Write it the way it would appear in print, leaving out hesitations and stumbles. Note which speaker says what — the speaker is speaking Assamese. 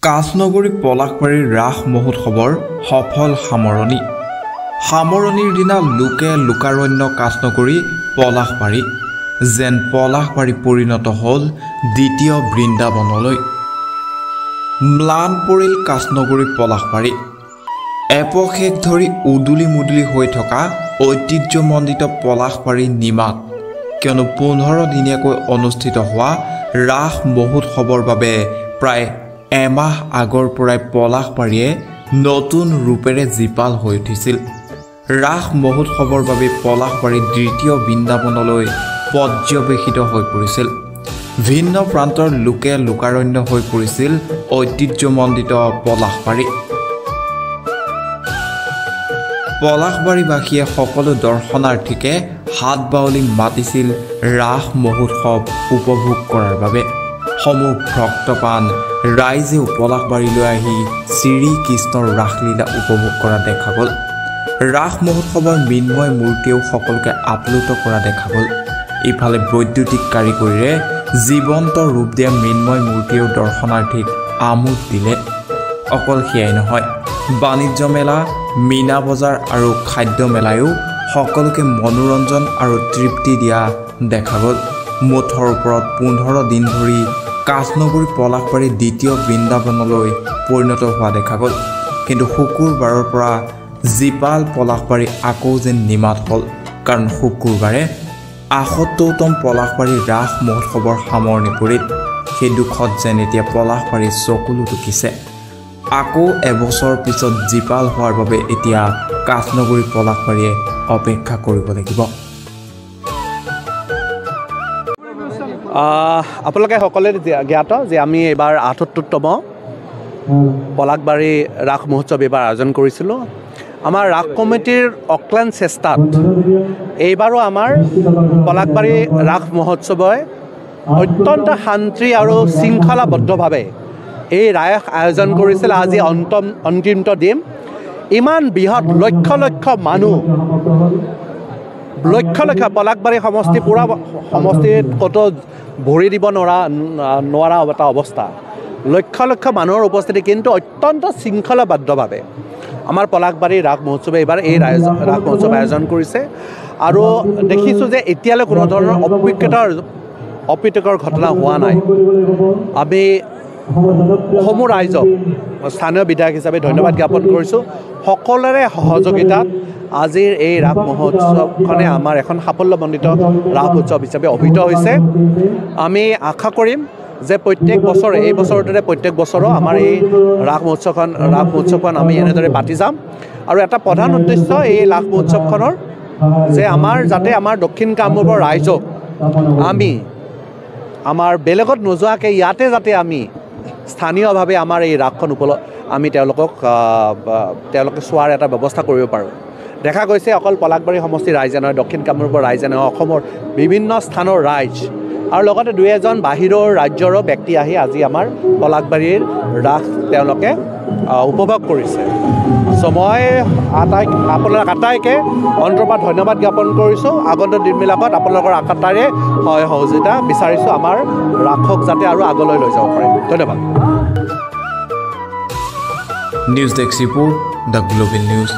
Speaker 1: কাছনগৰী পলাশবাৰীৰ ৰাস মহোৎসৱৰ সফল সামৰণিৰ দিনা লোকে লোকাৰণ্য কাছনগৰী পলাশবাৰী যেন পলাশবাৰী পৰিণত হ'ল দ্বিতীয় বৃন্দাবনলৈ। ম্লান পৰিল কাছনগৰী পলাশবাৰী। এপশেষ ধৰি উদুলি মুদুলি হৈ থকা ঐতিহ্যমণ্ডিত পলাশবাৰী নিমাত, কিয়নো 15 দিনীয়াকৈ অনুষ্ঠিত হোৱা ৰাস মহোৎসৱৰ বাবে প্ৰায় এমাহ আগৰ পৰাই পলাশবাৰীয়ে নতুন ৰূপেৰে জীপাল হৈ উঠিছিল। ৰাস মহোৎসৱৰ বাবে পলাশবাৰী দ্বিতীয় বৃন্দাবনলৈ পৰ্যবেক্ষিত হৈ পৰিছিল। ভিন্ন প্ৰান্তৰ লোকে লোকাৰণ্য হৈ পৰিছিল ঐতিহ্যমণ্ডিত পলাশবাৰী। পলাশবাৰীবাসীয়ে সকলো দৰ্শনাৰ্থীকে হাত বাউলি মাতিছিল ৰাস মহোৎসৱ উপভোগ কৰাৰ বাবে। সমূহ ভক্তপ্ৰাণ ৰাইজেও পলাশবাৰীলৈ আহি শ্ৰীকৃষ্ণৰ ৰাসলীলা উপভোগ কৰা দেখা গ'ল। ৰাস মহোৎসৱৰ মৃন্ময় মূৰ্তিয়েও সকলোকে আপ্লুত কৰা দেখা গ'ল। ইফালে বৈদ্যুতিক কাৰিকৰীৰে জীৱন্ত ৰূপ দিয়া মৃন্ময় মূৰ্তিয়েও দৰ্শনাৰ্থীক আমোদ দিলে। অকল সেয়াই নহয়, বাণিজ্য মেলা, মীনা বজাৰ আৰু খাদ্য মেলায়ো সকলোকে মনোৰঞ্জন আৰু তৃপ্তি দিয়া দেখা গ'ল। মুঠৰ ওপৰত 15 দিন ধৰি কাছনগৰী পলাশবাৰী দ্বিতীয় বৃন্দাবনলৈ পৰিণত হোৱা দেখা গ'ল। কিন্তু শুকুৰবাৰৰ পৰা জীপাল পলাশবাৰী আকৌ যেন নিমাত হ'ল। কাৰণ শুকুৰবাৰে ৭৮তম পলাশবাৰী ৰাস মহোৎসৱৰ সামৰণি পৰিল। সেই দুখত যেন এতিয়া পলাশবাৰীৰ চকুলো টুকিছে। আকৌ এবছৰ পিছত জীপাল হোৱাৰ বাবে এতিয়া কাছনগৰী পলাশবাৰীয়ে অপেক্ষা কৰিব লাগিব।
Speaker 2: আপোনালোকে সকলোৱে জ্ঞাত যে আমি এইবাৰ ৭৮তম পলাশবাৰী ৰাস মহোৎসৱ এইবাৰ আয়োজন কৰিছিলোঁ। আমাৰ ৰাস কমিটিৰ অক্লান চেষ্টাত এইবাৰো আমাৰ পলাশবাৰী ৰাস মহোৎসৱে অত্যন্ত শান্তি আৰু শৃংখলাবদ্ধভাৱে এই ৰাস আয়োজন কৰিছিল। আজি অন্তিমটো দিন। ইমান বৃহৎ লক্ষ লক্ষ মানুহ, লক্ষ লক্ষ পলাশবাৰী সমষ্টি পূৰা সমষ্টিত ক'তো ভৰি দিব নোৱাৰা এটা অৱস্থা। লক্ষ লক্ষ মানুহৰ উপস্থিতি, কিন্তু অত্যন্ত শৃংখলাবদ্ধভাৱে আমাৰ পলাশবাৰী ৰাস মহোৎসৱে এইবাৰ এই ৰাস মহোৎসৱ আয়োজন কৰিছে। আৰু দেখিছোঁ যে এতিয়ালৈ কোনো ধৰণৰ অপ্ৰীতিকৰ ঘটনা হোৱা নাই। আমি সমূহ ৰাইজক স্থানীয় বিধায়ক হিচাপে ধন্যবাদ জ্ঞাপন কৰিছোঁ। সকলোৰে সহযোগিতাত আজিৰ এই ৰাস মহোৎসৱখনে আমাৰ এখন সাফল্যমণ্ডিত ৰাস উৎসৱ হিচাপে অভিহিত হৈছে। আমি আশা কৰিম যে প্ৰত্যেক বছৰে, এই বছৰৰ দৰে প্ৰত্যেক বছৰো আমাৰ এই ৰাস মহোৎসৱখন আমি এনেদৰে পাতি যাম। আৰু এটা প্ৰধান উদ্দেশ্য এই ৰাস মহোৎসৱখনৰ যে যাতে আমাৰ দক্ষিণ কামৰূপৰ ৰাইজক আমি আমাৰ বেলেগত নোযোৱাকৈ ইয়াতে যাতে আমি স্থানীয়ভাৱে আমাৰ এই ৰাসখন আমি তেওঁলোকে চোৱাৰ এটা ব্যৱস্থা কৰিব পাৰোঁ। দেখা গৈছে অকল পলাশবাৰী সমষ্টিৰ ৰাইজে নহয়, দক্ষিণ কামৰূপৰ ৰাইজে নহয়, অসমৰ বিভিন্ন স্থানৰ ৰাইজ আৰু লগতে 2-এজন বাহিৰৰ ৰাজ্যৰো ব্যক্তি আহি আজি আমাৰ পলাশবাৰীৰ ৰাস তেওঁলোকে উপভোগ কৰিছে। চ' মই আপোনালোক আটাইকে অন্তৰৰ পৰা ধন্যবাদ জ্ঞাপন কৰিছোঁ। আগন্তুক দিনবিলাকত আপোনালোকৰ আটাইৰে সহযোগিতা বিচাৰিছোঁ আমাৰ ৰাসক যাতে আৰু আগলৈ লৈ যাব পাৰে। ধন্যবাদ।
Speaker 1: News desk report, the global news.